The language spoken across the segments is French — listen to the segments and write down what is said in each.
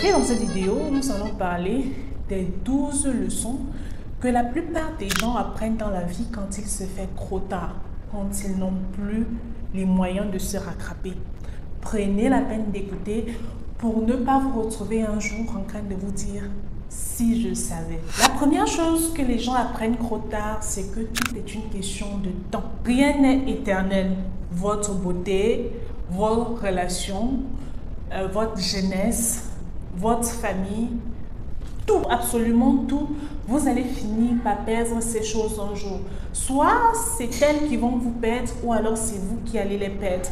Et dans cette vidéo, nous allons parler des 12 leçons que la plupart des gens apprennent dans la vie quand il se fait trop tard, quand ils n'ont plus les moyens de se rattraper. Prenez la peine d'écouter pour ne pas vous retrouver un jour en train de vous dire « si je savais ». La première chose que les gens apprennent trop tard, c'est que tout est une question de temps. Rien n'est éternel. Votre beauté, vos relations, votre jeunesse, votre famille, tout, absolument tout, vous allez finir par perdre ces choses un jour. Soit c'est elles qui vont vous perdre ou alors c'est vous qui allez les perdre.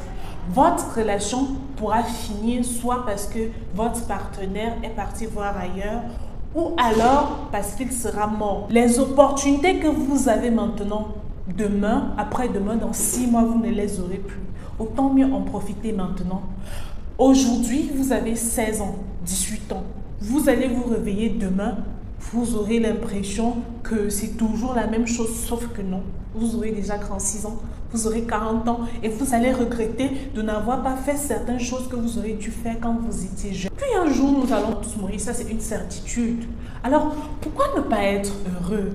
Votre relation pourra finir soit parce que votre partenaire est parti voir ailleurs ou alors parce qu'il sera mort. Les opportunités que vous avez maintenant, demain, après-demain, dans 6 mois, vous ne les aurez plus. Autant mieux en profiter maintenant. Aujourd'hui, vous avez 16 ans, 18 ans. Vous allez vous réveiller demain, vous aurez l'impression que c'est toujours la même chose, sauf que non. Vous aurez déjà 36 ans, vous aurez 40 ans et vous allez regretter de n'avoir pas fait certaines choses que vous aurez dû faire quand vous étiez jeune. Puis un jour, nous allons tous mourir, ça c'est une certitude. Alors, pourquoi ne pas être heureux ?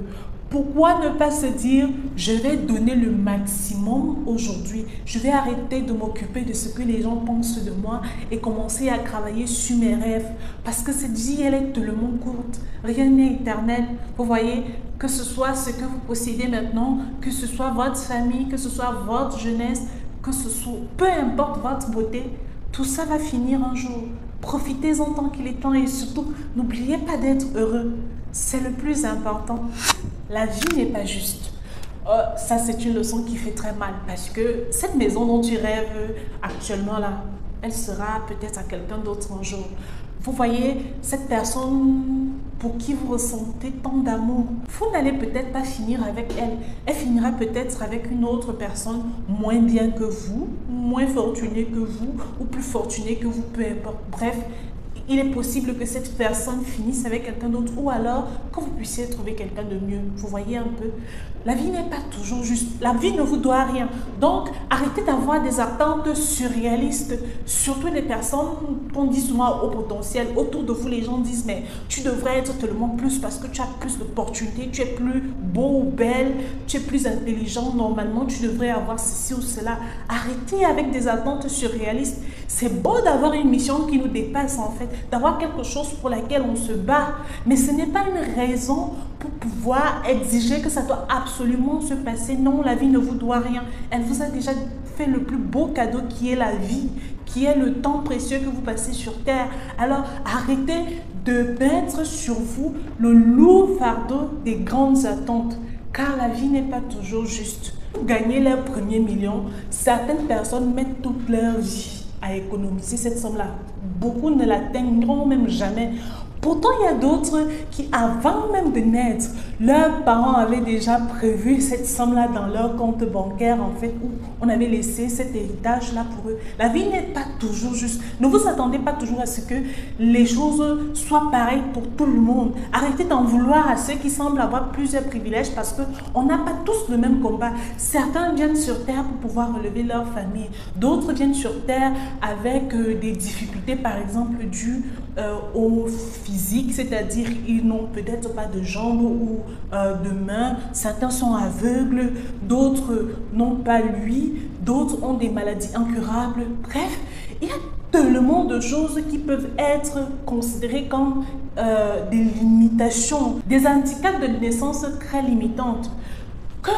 Pourquoi ne pas se dire, je vais donner le maximum aujourd'hui, je vais arrêter de m'occuper de ce que les gens pensent de moi et commencer à travailler sur mes rêves. Parce que cette vie, elle est tellement courte, rien n'est éternel. Vous voyez, que ce soit ce que vous possédez maintenant, que ce soit votre famille, que ce soit votre jeunesse, que ce soit, peu importe votre beauté, tout ça va finir un jour. Profitez-en tant qu'il est temps et surtout, n'oubliez pas d'être heureux. C'est le plus important. La vie n'est pas juste. Ça, c'est une leçon qui fait très mal parce que cette maison dont tu rêves actuellement là, elle sera peut-être à quelqu'un d'autre un jour. Vous voyez, cette personne pour qui vous ressentez tant d'amour, vous n'allez peut-être pas finir avec elle. Elle finira peut-être avec une autre personne moins bien que vous, moins fortunée que vous ou plus fortunée que vous, peu importe. Bref, il est possible que cette personne finisse avec quelqu'un d'autre ou alors que vous puissiez trouver quelqu'un de mieux. Vous voyez un peu, la vie n'est pas toujours juste. La vie ne vous doit rien. Donc, arrêtez d'avoir des attentes surréalistes. Surtout des personnes qu'on dit souvent au potentiel. Autour de vous, les gens disent, mais tu devrais être tellement plus parce que tu as plus d'opportunités, tu es plus beau ou belle, tu es plus intelligent. Normalement, tu devrais avoir ceci ou cela. Arrêtez avec des attentes surréalistes. C'est beau d'avoir une mission qui nous dépasse en fait, d'avoir quelque chose pour laquelle on se bat. Mais ce n'est pas une raison pour pouvoir exiger que ça doit absolument se passer. Non, la vie ne vous doit rien. Elle vous a déjà fait le plus beau cadeau qui est la vie, qui est le temps précieux que vous passez sur terre. Alors, arrêtez de mettre sur vous le lourd fardeau des grandes attentes, car la vie n'est pas toujours juste. Pour gagner leur premier million, certaines personnes mettent toute leur vie à économiser cette somme-là. Beaucoup ne l'atteindront même jamais. Pourtant, il y a d'autres qui, avant même de naître, leurs parents avaient déjà prévu cette somme-là dans leur compte bancaire, en fait, où on avait laissé cet héritage-là pour eux. La vie n'est pas toujours juste. Ne vous attendez pas toujours à ce que les choses soient pareilles pour tout le monde. Arrêtez d'en vouloir à ceux qui semblent avoir plusieurs privilèges parce qu'on n'a pas tous le même combat. Certains viennent sur Terre pour pouvoir relever leur famille. D'autres viennent sur Terre avec des difficultés, par exemple, dues au physique, c'est-à-dire ils n'ont peut-être pas de jambes ou de mains, certains sont aveugles, d'autres n'ont pas l'ouïe, d'autres ont des maladies incurables. Bref, il y a tellement de choses qui peuvent être considérées comme des limitations, des handicaps de naissance très limitantes. Que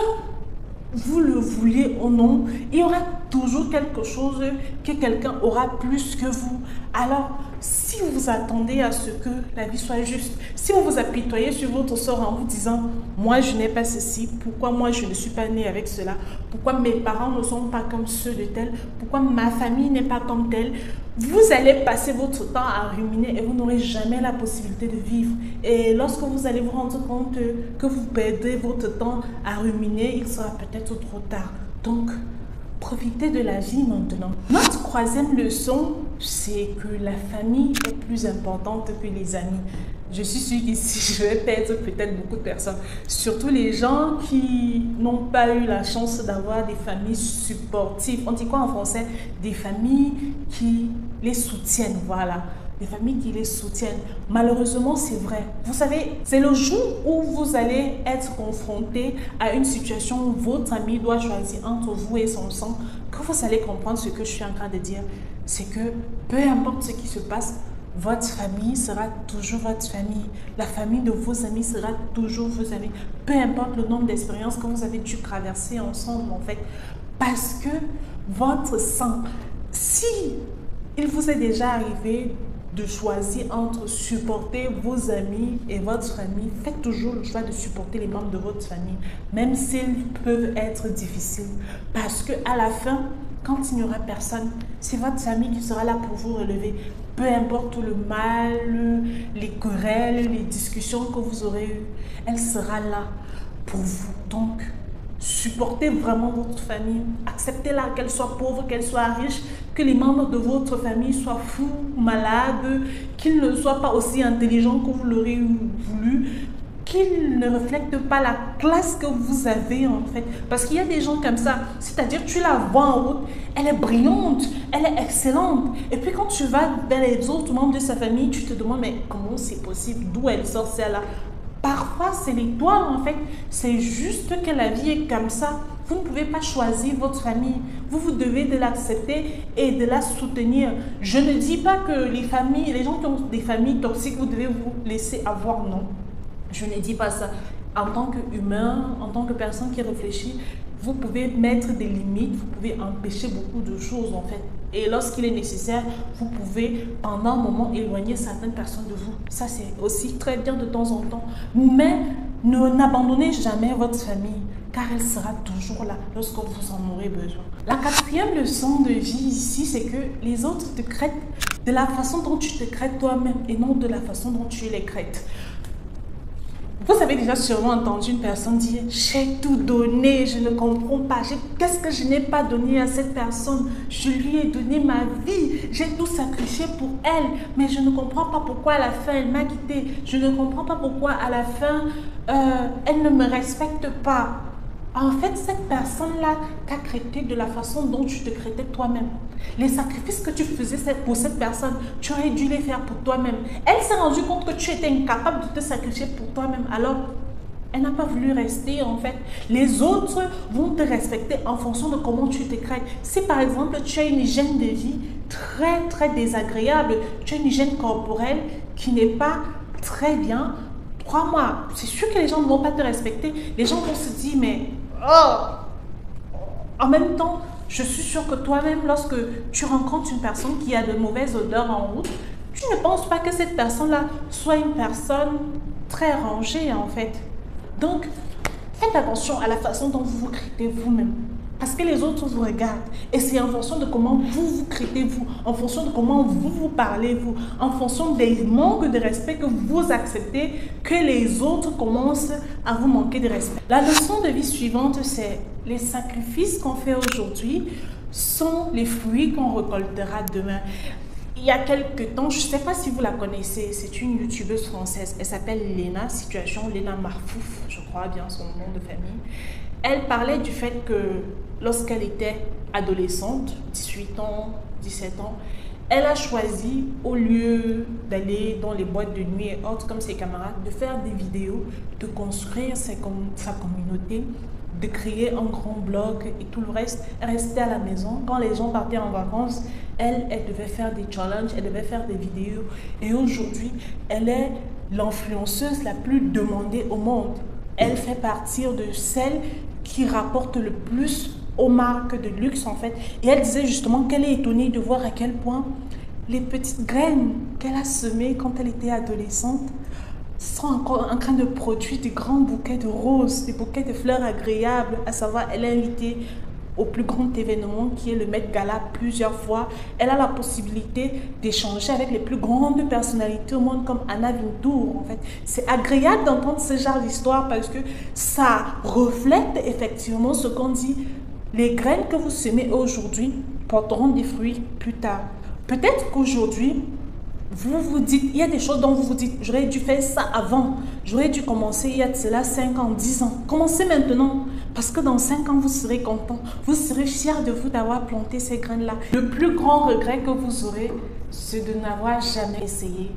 vous le vouliez ou non, il y aura toujours quelque chose que quelqu'un aura plus que vous. Alors, si vous vous attendez à ce que la vie soit juste, si vous vous apitoyez sur votre sort en vous disant « moi je n'ai pas ceci, pourquoi moi je ne suis pas né avec cela, pourquoi mes parents ne sont pas comme ceux de tel, pourquoi ma famille n'est pas comme telle », vous allez passer votre temps à ruminer et vous n'aurez jamais la possibilité de vivre. Et lorsque vous allez vous rendre compte que vous perdez votre temps à ruminer, il sera peut-être trop tard. Donc, profitez de la vie maintenant. Notre troisième leçon, c'est que la famille est plus importante que les amis. Je suis sûre qu'ici, je vais perdre peut-être beaucoup de personnes. Surtout les gens qui n'ont pas eu la chance d'avoir des familles supportives. On dit quoi en français? Des familles qui les soutiennent, voilà. des familles qui les soutiennent. Malheureusement, c'est vrai. Vous savez, c'est le jour où vous allez être confronté à une situation où votre ami doit choisir entre vous et son sang que vous allez comprendre ce que je suis en train de dire. C'est que peu importe ce qui se passe, votre famille sera toujours votre famille. La famille de vos amis sera toujours vos amis. Peu importe le nombre d'expériences que vous avez dû traverser ensemble, en fait. Parce que votre sang, si il vous est déjà arrivé de choisir entre supporter vos amis et votre famille, faites toujours le choix de supporter les membres de votre famille, même s'ils peuvent être difficiles. Parce que à la fin, quand il n'y aura personne, c'est votre famille qui sera là pour vous relever. Peu importe le mal, les querelles, les discussions que vous aurez eues, elle sera là pour vous. Donc, supportez vraiment votre famille. Acceptez-la, qu'elle soit pauvre, qu'elle soit riche, que les membres de votre famille soient fous, malades, qu'ils ne soient pas aussi intelligents que vous l'aurez voulu, qu'ils ne reflètent pas la classe que vous avez en fait. Parce qu'il y a des gens comme ça, c'est-à-dire tu la vois en route, elle est brillante, elle est excellente. Et puis quand tu vas vers les autres membres de sa famille, tu te demandes mais comment c'est possible, d'où elle sort celle-là? Parfois, c'est l'étoile en fait. C'est juste que la vie est comme ça. Vous ne pouvez pas choisir votre famille. Vous devez de l'accepter et de la soutenir. Je ne dis pas que les gens qui ont des familles toxiques, vous devez vous laisser avoir, non. Je ne dis pas ça. En tant qu'humain, en tant que personne qui réfléchit, vous pouvez mettre des limites, vous pouvez empêcher beaucoup de choses en fait. Et lorsqu'il est nécessaire, vous pouvez pendant un moment éloigner certaines personnes de vous. Ça c'est aussi très bien de temps en temps. Mais n'abandonnez jamais votre famille car elle sera toujours là lorsque vous en aurez besoin. La quatrième leçon de vie ici, c'est que les autres te traitent de la façon dont tu te traites toi-même et non de la façon dont tu les traites. Vous avez déjà sûrement entendu une personne dire « J'ai tout donné, je ne comprends pas. Qu'est-ce que je n'ai pas donné à cette personne? Je lui ai donné ma vie, j'ai tout sacrifié pour elle, mais je ne comprends pas pourquoi à la fin elle m'a quitté. Je ne comprends pas pourquoi à la fin elle ne me respecte pas. » En fait, cette personne-là t'a traité de la façon dont tu te traitais toi-même. Les sacrifices que tu faisais pour cette personne, tu aurais dû les faire pour toi-même. Elle s'est rendue compte que tu étais incapable de te sacrifier pour toi-même. Alors, elle n'a pas voulu rester en fait. Les autres vont te respecter en fonction de comment tu te traites. Si par exemple, tu as une hygiène de vie très désagréable, tu as une hygiène corporelle qui n'est pas très bien, crois-moi, c'est sûr que les gens ne vont pas te respecter. Les gens vont se dire, mais en même temps, je suis sûre que toi-même, lorsque tu rencontres une personne qui a de mauvaises odeurs en route, tu ne penses pas que cette personne-là soit une personne très rangée en fait. Donc, faites attention à la façon dont vous vous traitez vous-même. Parce que les autres vous regardent. Et c'est en fonction de comment vous vous traitez vous, en fonction de comment vous vous parlez vous, en fonction des manques de respect que vous acceptez, que les autres commencent à vous manquer de respect. La leçon de vie suivante, c'est les sacrifices qu'on fait aujourd'hui sont les fruits qu'on récoltera demain. Il y a quelques temps, je ne sais pas si vous la connaissez, c'est une youtubeuse française. Elle s'appelle Léna, Léna Marfouf, je crois bien son nom de famille. Elle parlait du fait que lorsqu'elle était adolescente, 18 ans, 17 ans, elle a choisi, au lieu d'aller dans les boîtes de nuit et autres comme ses camarades, de faire des vidéos, de construire sa communauté, de créer un grand blog et tout le reste. Elle restait à la maison. Quand les gens partaient en vacances, elle devait faire des challenges, elle devait faire des vidéos. Et aujourd'hui, elle est l'influenceuse la plus demandée au monde. Elle fait partie de celles qui rapportent le plus aux marques de luxe en fait. Et elle disait justement qu'elle est étonnée de voir à quel point les petites graines qu'elle a semées quand elle était adolescente sont encore en train de produire des grands bouquets de roses, des bouquets de fleurs agréables. À savoir, elle est invitée au plus grand événement qui est le Met Gala plusieurs fois. Elle a la possibilité d'échanger avec les plus grandes personnalités au monde comme Anna Wintour. En fait, c'est agréable d'entendre ce genre d'histoire parce que ça reflète effectivement ce qu'on dit. Les graines que vous semez aujourd'hui porteront des fruits plus tard. Peut-être qu'aujourd'hui, vous vous dites, il y a des choses dont vous vous dites, j'aurais dû faire ça avant, j'aurais dû commencer il y a de cela 5 ans, 10 ans. Commencez maintenant, parce que dans 5 ans, vous serez content, vous serez fiers de vous d'avoir planté ces graines-là. Le plus grand regret que vous aurez, c'est de n'avoir jamais essayé.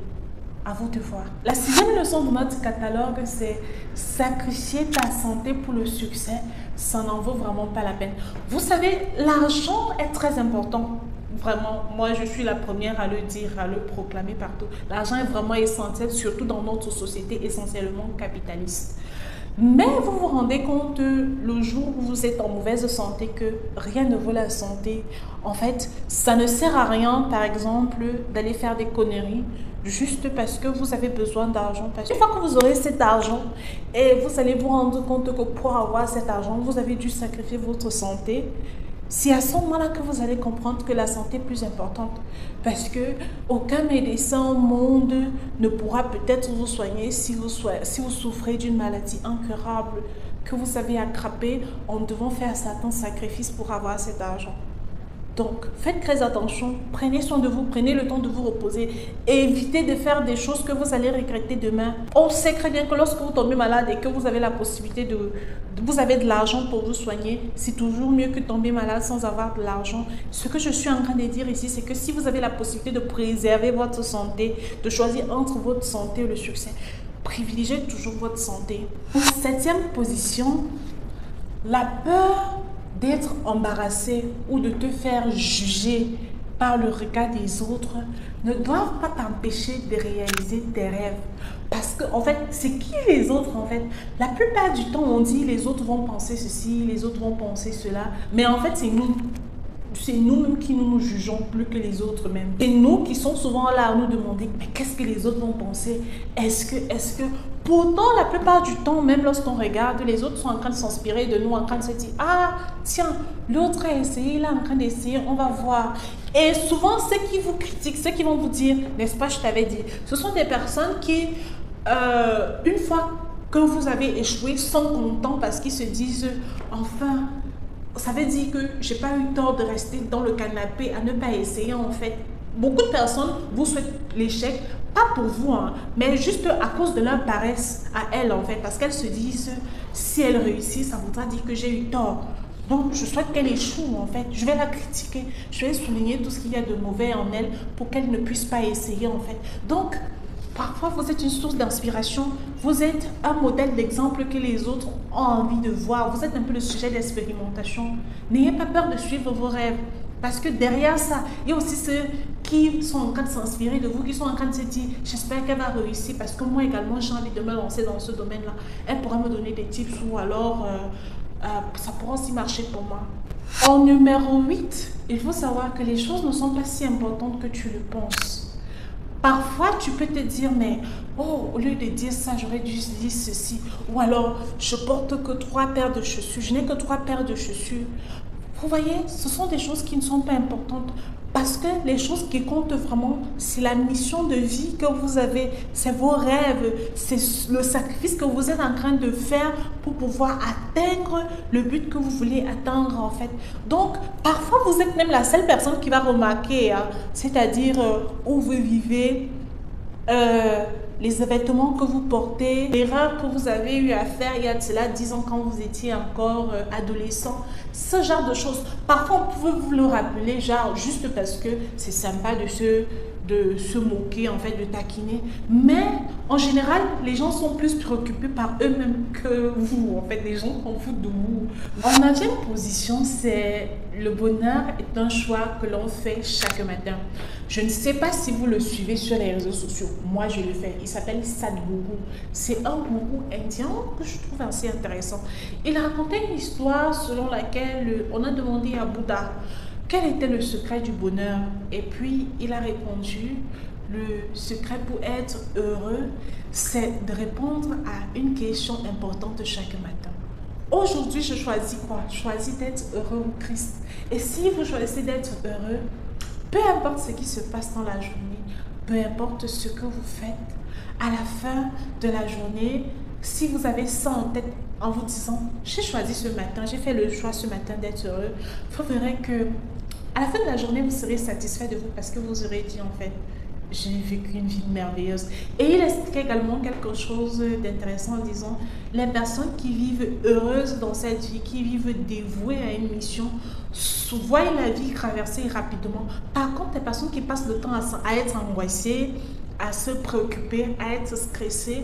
À vous de voir. La sixième leçon de notre catalogue, c'est sacrifier ta santé pour le succès, ça n'en vaut vraiment pas la peine. Vous savez, l'argent est très important. Vraiment, moi je suis la première à le dire, à le proclamer partout. L'argent est vraiment essentiel, surtout dans notre société essentiellement capitaliste. Mais vous vous rendez compte le jour où vous êtes en mauvaise santé que rien ne vaut la santé. En fait, ça ne sert à rien, par exemple, d'aller faire des conneries juste parce que vous avez besoin d'argent. Parce qu'une fois que vous aurez cet argent et vous allez vous rendre compte que pour avoir cet argent, vous avez dû sacrifier votre santé. C'est à ce moment-là que vous allez comprendre que la santé est plus importante. Parce que aucun médecin au monde ne pourra peut-être vous soigner si vous souffrez d'une maladie incurable que vous avez attrapée en devant faire certains sacrifices pour avoir cet argent. Donc, faites très attention, prenez soin de vous, prenez le temps de vous reposer, évitez de faire des choses que vous allez regretter demain. On sait très bien que lorsque vous tombez malade et que vous avez la possibilité vous avez de l'argent pour vous soigner, c'est toujours mieux que tomber malade sans avoir de l'argent. Ce que je suis en train de dire ici, c'est que si vous avez la possibilité de préserver votre santé, de choisir entre votre santé et le succès, privilégiez toujours votre santé. En septième position, la peur d'être embarrassé ou de te faire juger par le regard des autres ne doivent pas t'empêcher de réaliser tes rêves. Parce que, en fait, c'est qui les autres, en fait? La plupart du temps, on dit les autres vont penser ceci, les autres vont penser cela. Mais en fait, c'est nous. C'est nous-mêmes qui nous jugeons plus que les autres même. C'est nous qui sommes souvent là à nous demander, mais qu'est-ce que les autres vont penser? Est-ce que... Pourtant, la plupart du temps, même lorsqu'on regarde, les autres sont en train de s'inspirer de nous, en train de se dire, ah, tiens, l'autre a essayé, il est en train d'essayer, on va voir. Et souvent, ceux qui vous critiquent, ceux qui vont vous dire, n'est-ce pas, je t'avais dit, ce sont des personnes qui, une fois que vous avez échoué, sont contents parce qu'ils se disent, enfin, ça veut dire que je n'ai pas eu tort de rester dans le canapé à ne pas essayer en fait. Beaucoup de personnes vous souhaitent l'échec, pas pour vous, hein, mais juste à cause de leur paresse à elles en fait. Parce qu'elles se disent, si elle réussit, ça voudra dire que j'ai eu tort. Donc, je souhaite qu'elle échoue en fait. Je vais la critiquer, je vais souligner tout ce qu'il y a de mauvais en elle pour qu'elle ne puisse pas essayer en fait. Donc, parfois, vous êtes une source d'inspiration, vous êtes un modèle d'exemple que les autres ont envie de voir, vous êtes un peu le sujet d'expérimentation. N'ayez pas peur de suivre vos rêves, parce que derrière ça, il y a aussi ceux qui sont en train de s'inspirer de vous, qui sont en train de se dire, j'espère qu'elle va réussir, parce que moi également, j'ai envie de me lancer dans ce domaine-là. Elle pourra me donner des tips ou alors, ça pourra aussi marcher pour moi. En numéro 8, il faut savoir que les choses ne sont pas si importantes que tu le penses. Parfois, tu peux te dire, mais oh, au lieu de dire ça, j'aurais dû dire ceci. Ou alors, je porte que 3 paires de chaussures, je n'ai que 3 paires de chaussures. Vous voyez, ce sont des choses qui ne sont pas importantes. Parce que les choses qui comptent vraiment, c'est la mission de vie que vous avez, c'est vos rêves, c'est le sacrifice que vous êtes en train de faire pour pouvoir atteindre le but que vous voulez atteindre en fait. Donc, parfois vous êtes même la seule personne qui va remarquer, hein, c'est-à-dire où vous vivez, les vêtements que vous portez, l'erreur que vous avez eu à faire il y a de cela 10 ans quand vous étiez encore adolescent, ce genre de choses. Parfois, on peut vous le rappeler, genre juste parce que c'est sympa de se moquer, en fait, de taquiner. Mais en général, les gens sont plus préoccupés par eux-mêmes que vous. En fait, les gens s'en foutent de vous. En 9e position, c'est le bonheur est un choix que l'on fait chaque matin. Je ne sais pas si vous le suivez sur les réseaux sociaux. Moi, je le fais. Il s'appelle Sadhguru. C'est un gourou indien que je trouve assez intéressant. Il racontait une histoire selon laquelle on a demandé à Bouddha quel était le secret du bonheur. Et puis, il a répondu, le secret pour être heureux, c'est de répondre à une question importante chaque matin. Aujourd'hui, je choisis quoi? Je choisis d'être heureux au Christ. Et si vous choisissez d'être heureux, peu importe ce qui se passe dans la journée, peu importe ce que vous faites, à la fin de la journée, si vous avez ça en tête en vous disant, j'ai choisi ce matin, j'ai fait le choix ce matin d'être heureux, vous verrez que à la fin de la journée, vous serez satisfait de vous parce que vous aurez dit en fait, j'ai vécu une vie merveilleuse. Et il explique également quelque chose d'intéressant en disant, les personnes qui vivent heureuses dans cette vie, qui vivent dévouées à une mission, voient la vie traverser rapidement. Par contre, les personnes qui passent le temps à être angoissées, à se préoccuper, à être stressées,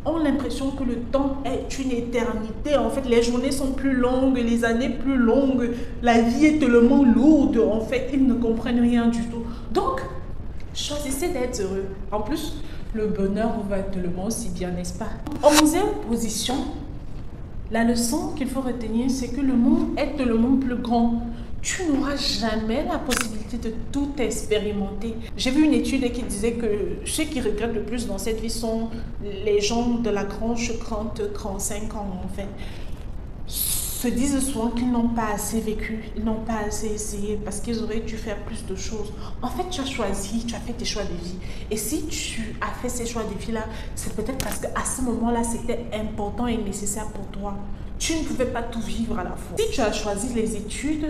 ont l'impression que le temps est une éternité. En fait, les journées sont plus longues, les années plus longues, la vie est tellement lourde. En fait, ils ne comprennent rien du tout. Donc, choisissez d'être heureux. En plus, le bonheur vous va tellement si bien, n'est-ce pas? 11e position, la leçon qu'il faut retenir, c'est que le monde est tellement plus grand. Tu n'auras jamais la possibilité de tout expérimenter. J'ai vu une étude qui disait que ceux qui regrettent le plus dans cette vie sont les gens de la tranche 30-35 ans, en fait. Se disent souvent qu'ils n'ont pas assez vécu, ils n'ont pas assez essayé parce qu'ils auraient dû faire plus de choses. En fait, tu as choisi, tu as fait tes choix de vie. Et si tu as fait ces choix de vie-là, c'est peut-être parce qu'à ce moment-là, c'était important et nécessaire pour toi. Tu ne pouvais pas tout vivre à la fois. Si tu as choisi les études,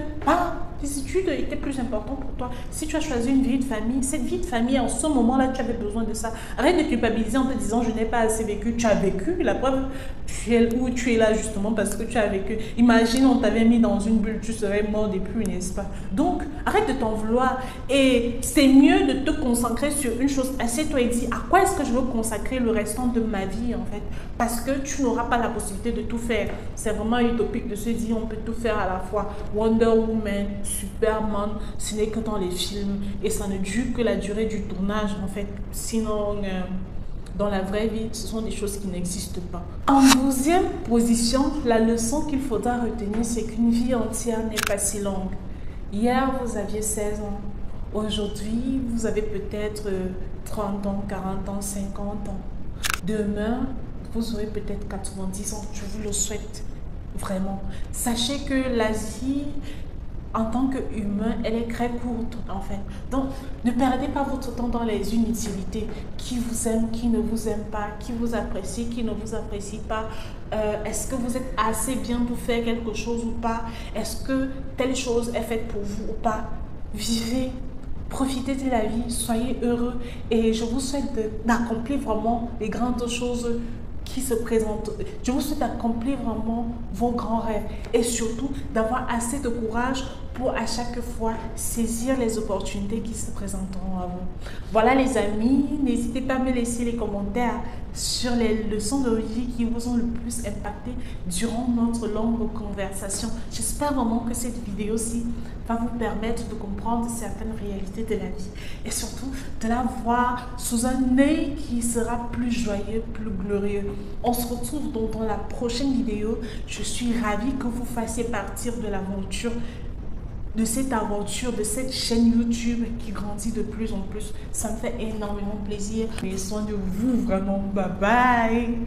les études étaient plus importantes pour toi. Si tu as choisi une vie de famille, cette vie de famille, en ce moment-là, tu avais besoin de ça. Arrête de culpabiliser en te disant, je n'ai pas assez vécu. Tu as vécu, la preuve, tu es où tu es là justement parce que tu as vécu. Imagine, on t'avait mis dans une bulle, tu serais mort depuis, n'est-ce pas? Donc, arrête de t'en vouloir. Et c'est mieux de te concentrer sur une chose. Assieds-toi et dis, à quoi est-ce que je veux consacrer le restant de ma vie, en fait? Parce que tu n'auras pas la possibilité de tout faire. C'est vraiment utopique de se dire on peut tout faire à la fois. Wonder Woman, Superman, ce n'est que dans les films et ça ne dure que la durée du tournage en fait. Sinon, dans la vraie vie, ce sont des choses qui n'existent pas. En 12e position, la leçon qu'il faudra retenir, c'est qu'une vie entière n'est pas si longue. Hier, vous aviez 16 ans. Aujourd'hui, vous avez peut-être 30 ans, 40 ans, 50 ans. Demain, vous aurez peut-être 90 ans, je vous le souhaite vraiment. Sachez que la vie, en tant qu'humain, elle est très courte en fait. Donc, ne perdez pas votre temps dans les inutilités. Qui vous aime, qui ne vous aime pas, qui vous apprécie, qui ne vous apprécie pas. Est-ce que vous êtes assez bien pour faire quelque chose ou pas? Est-ce que telle chose est faite pour vous ou pas? Vivez. Profitez de la vie, soyez heureux et je vous souhaite d'accomplir vraiment les grandes choses qui se présentent. Je vous souhaite d'accomplir vraiment vos grands rêves et surtout d'avoir assez de courage pour à chaque fois saisir les opportunités qui se présenteront à vous. Voilà les amis, n'hésitez pas à me laisser les commentaires sur les leçons de vie qui vous ont le plus impacté durant notre longue conversation. J'espère vraiment que cette vidéo-ci va vous permettre de comprendre certaines réalités de la vie et surtout de la voir sous un œil qui sera plus joyeux, plus glorieux. On se retrouve donc dans la prochaine vidéo. Je suis ravie que vous fassiez partir de l'aventure, de cette aventure, de cette chaîne YouTube qui grandit de plus en plus. Ça me fait énormément plaisir. Prenez soin de vous, vraiment. Bye bye.